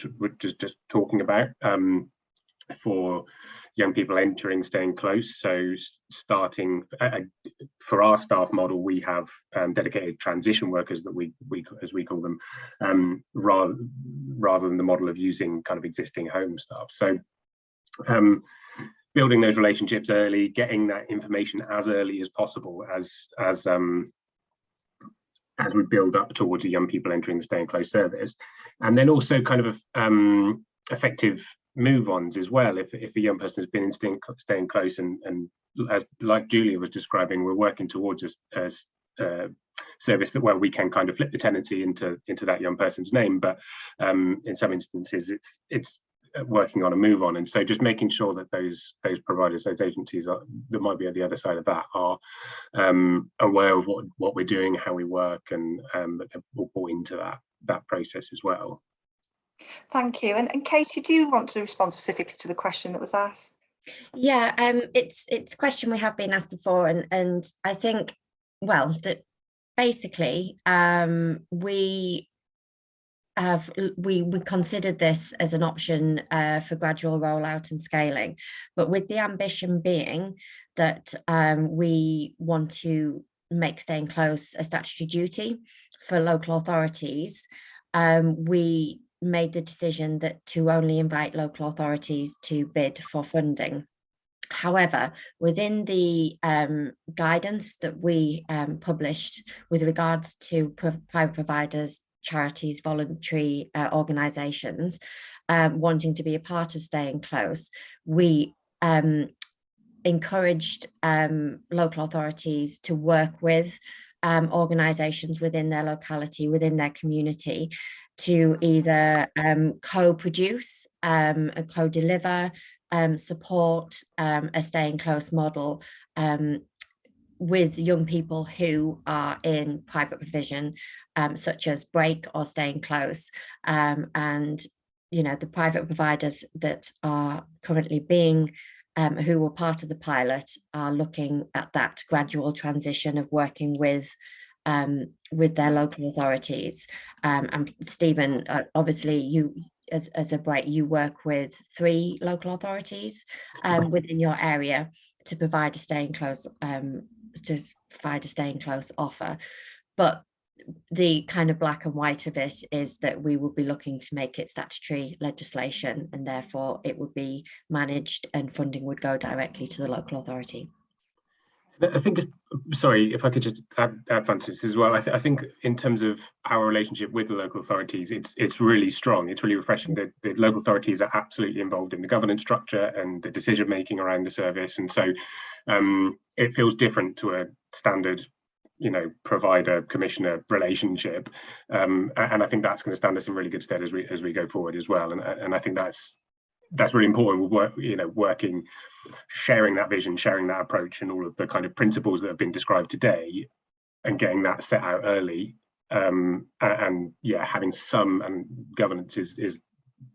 talking about for young people entering staying close. So starting for our staff model, we have dedicated transition workers that we as we call them, rather than the model of using kind of existing home staff. So building those relationships early, getting that information as early as possible as we build up towards the young people entering the staying close service, and then also kind of effective move-ons as well. If a young person has been in staying close, and as like Julia was describing, we're working towards a service where we can kind of flip the tenancy into that young person's name, but in some instances it's working on a move on. And so just making sure that those providers, those agencies that might be at the other side of that, are aware of what we're doing, how we work, and that they're all bought into that process as well. Thank you. And Katie, do you want to respond specifically to the question that was asked? Yeah, it's a question we have been asked before, and I think, well, that basically we considered this as an option for gradual rollout and scaling, but with the ambition being that we want to make staying close a statutory duty for local authorities. We made the decision that to only invite local authorities to bid for funding. However, within the guidance that we published with regards to private providers, charities, voluntary organisations wanting to be a part of staying close, we encouraged local authorities to work with organisations within their locality, within their community, to either co-produce, co-deliver, support a staying close model with young people who are in private provision, such as Break or Staying Close. And, you know, the private providers that are currently being who were part of the pilot are looking at that gradual transition of working with their local authorities. And Stephen, obviously you as a Break, you work with 3 local authorities within your area to provide a staying close offer. But the kind of black and white of it is that we will be looking to make it statutory legislation, and therefore it would be managed and funding would go directly to the local authority. I think, sorry, if I could just add Francis as well. I think in terms of our relationship with the local authorities, it's really strong. It's really refreshing that the local authorities are absolutely involved in the governance structure and the decision making around the service, and so it feels different to a standard, you know, provider commissioner relationship, and I think that's going to stand us in really good stead as we go forward as well. And I think that's really important. Working, sharing that vision, sharing that approach, and all of the kind of principles that have been described today, and getting that set out early. And yeah, having some governance is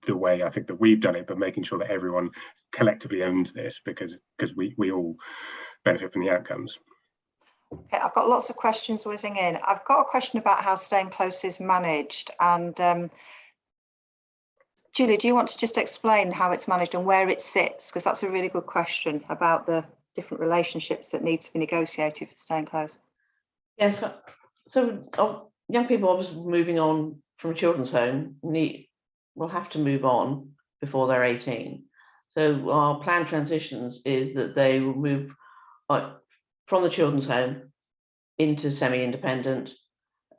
the way I think that we've done it, but making sure that everyone collectively owns this, because we all benefit from the outcomes. Okay, I've got lots of questions whizzing in. I've got a question about how staying close is managed, and Julie, do you want to just explain how it's managed and where it sits? Because that's a really good question about the different relationships that need to be negotiated for staying close. Yes, so young people obviously moving on from a children's home will have to move on before they're 18. So our planned transitions is that they will move from the children's home into semi-independent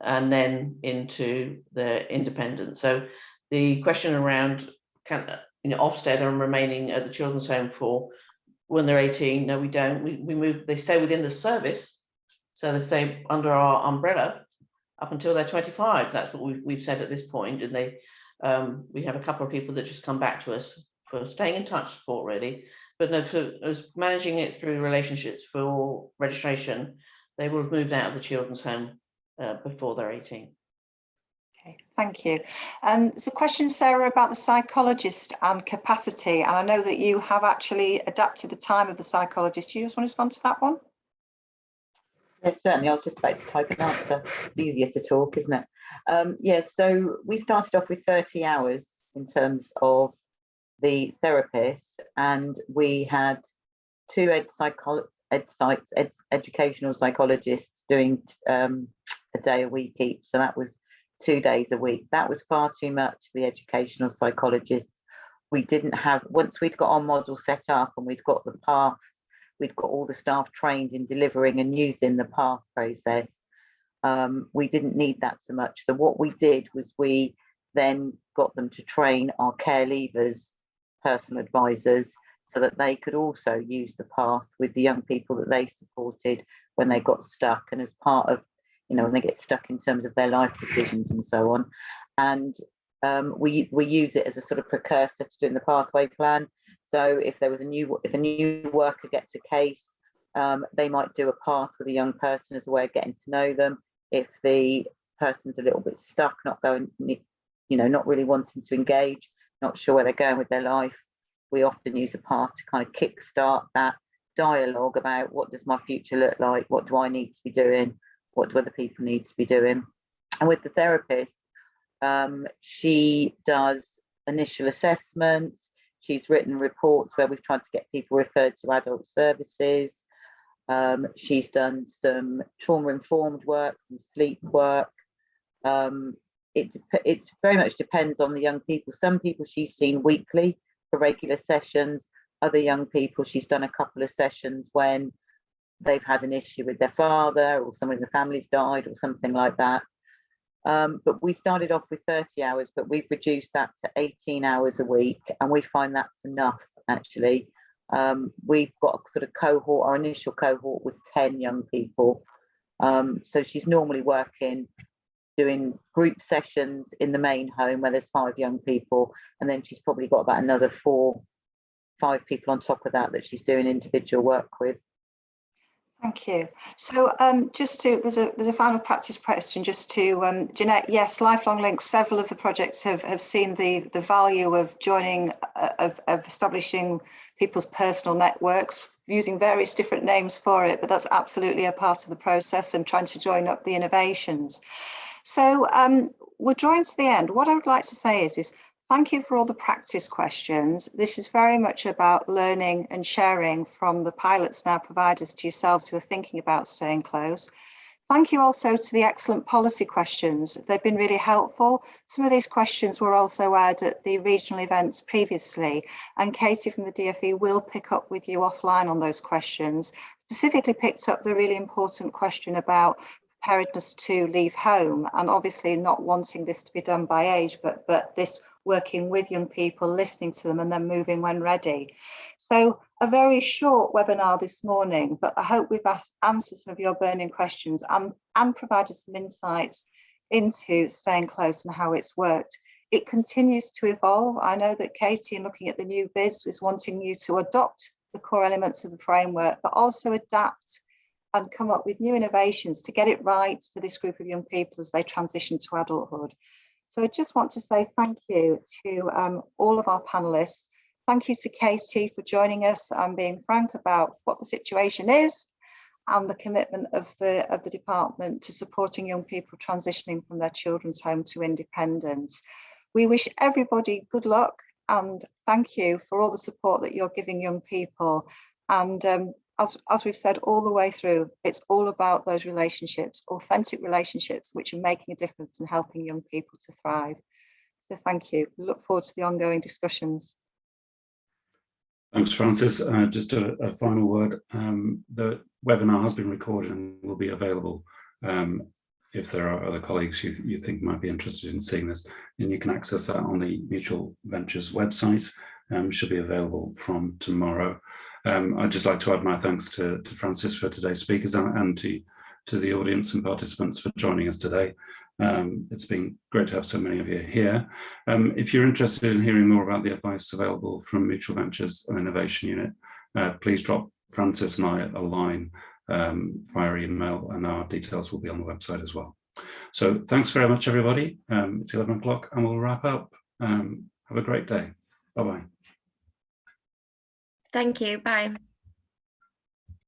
and then into the independent. So the question around Ofsted and remaining at the children's home for when they're 18, no, we don't. We move, they stay within the service. So they stay under our umbrella up until they're 25. That's what we've said at this point. And we have a couple of people that just come back to us for staying in touch support, really. But no, for managing it through relationships for registration, they will have moved out of the children's home before they're 18. Okay, thank you. There's a question, Sarah, about the psychologist and capacity. And I know that you have actually adapted the time of the psychologist. Do you just want to respond to that one? Yes, certainly. I was just about to type an answer. It's easier to talk, isn't it? Yes, so we started off with 30 hours in terms of the therapist, and we had 2 educational psychologists doing a day a week each. So that was 2 days a week. That was far too much for the educational psychologists. We didn't have, once we'd got our model set up and we'd got the path, we'd got all the staff trained in delivering and using the path process, we didn't need that so much. So what we did was we then got them to train our care leavers, personal advisors, so that they could also use the path with the young people that they supported when they got stuck, and as part of, when they get stuck in terms of their life decisions and so on. And we use it as a sort of precursor to doing the pathway plan. So if a new worker gets a case, they might do a path with a young person as a way of getting to know them. If the person's a little bit stuck, not really wanting to engage, not sure where they're going with their life, we often use a path to kind of kickstart that dialogue about, what does my future look like? What do I need to be doing? What do other people need to be doing? And with the therapist, she does initial assessments. She's written reports where we've tried to get people referred to adult services. She's done some trauma-informed work, some sleep work. It very much depends on the young people. Some people she's seen weekly for regular sessions. Other young people, she's done a couple of sessions when they've had an issue with their father, or somebody in the family's died, or something like that. But we started off with 30 hours, but we've reduced that to 18 hours a week, and we find that's enough, actually. We've got a sort of cohort. Our initial cohort was 10 young people. So she's normally doing group sessions in the main home where there's 5 young people, and then she's probably got about another 4-5 people on top of that she's doing individual work with. Thank you. So there's a final practice question just to Jeanette. Yes, Lifelong Links, several of the projects have seen the value of joining, of establishing people's personal networks, using various different names for it, but that's absolutely a part of the process, and trying to join up the innovations. So we're drawing to the end. What I would like to say is thank you for all the practice questions. This is very much about learning and sharing from the pilots now providers to yourselves who are thinking about staying close. Thank you also to the excellent policy questions. They've been really helpful. Some of these questions were also aired at the regional events previously, and Katie from the DfE will pick up with you offline on those questions. Specifically picked up the really important question about preparedness to leave home, and obviously not wanting this to be done by age, but this working with young people, listening to them, and then moving when ready. So a very short webinar this morning, but I hope we've answered some of your burning questions and provided some insights into staying close and how it's worked. It continues to evolve. I know that Katie, in looking at the new bids, is wanting you to adopt the core elements of the framework, but also adapt and come up with new innovations to get it right for this group of young people as they transition to adulthood. So I just want to say thank you to all of our panelists. Thank you to Katie for joining us and being frank about what the situation is and the commitment of the department to supporting young people transitioning from their children's home to independence. We wish everybody good luck and thank you for all the support that you're giving young people. And as we've said all the way through, it's all about those relationships, authentic relationships, which are making a difference and helping young people to thrive. So thank you. We look forward to the ongoing discussions. Thanks, Frances. Just a final word. The webinar has been recorded and will be available if there are other colleagues you think might be interested in seeing this. And you can access that on the Mutual Ventures website. Should be available from tomorrow. I'd just like to add my thanks to Frances for today's speakers and to the audience and participants for joining us today. It's been great to have so many of you here. If you're interested in hearing more about the advice available from Mutual Ventures and Innovation Unit, please drop Frances and I a line via email, and our details will be on the website as well. So thanks very much, everybody. It's 11 o'clock and we'll wrap up. Have a great day. Bye-bye. Thank you. Bye.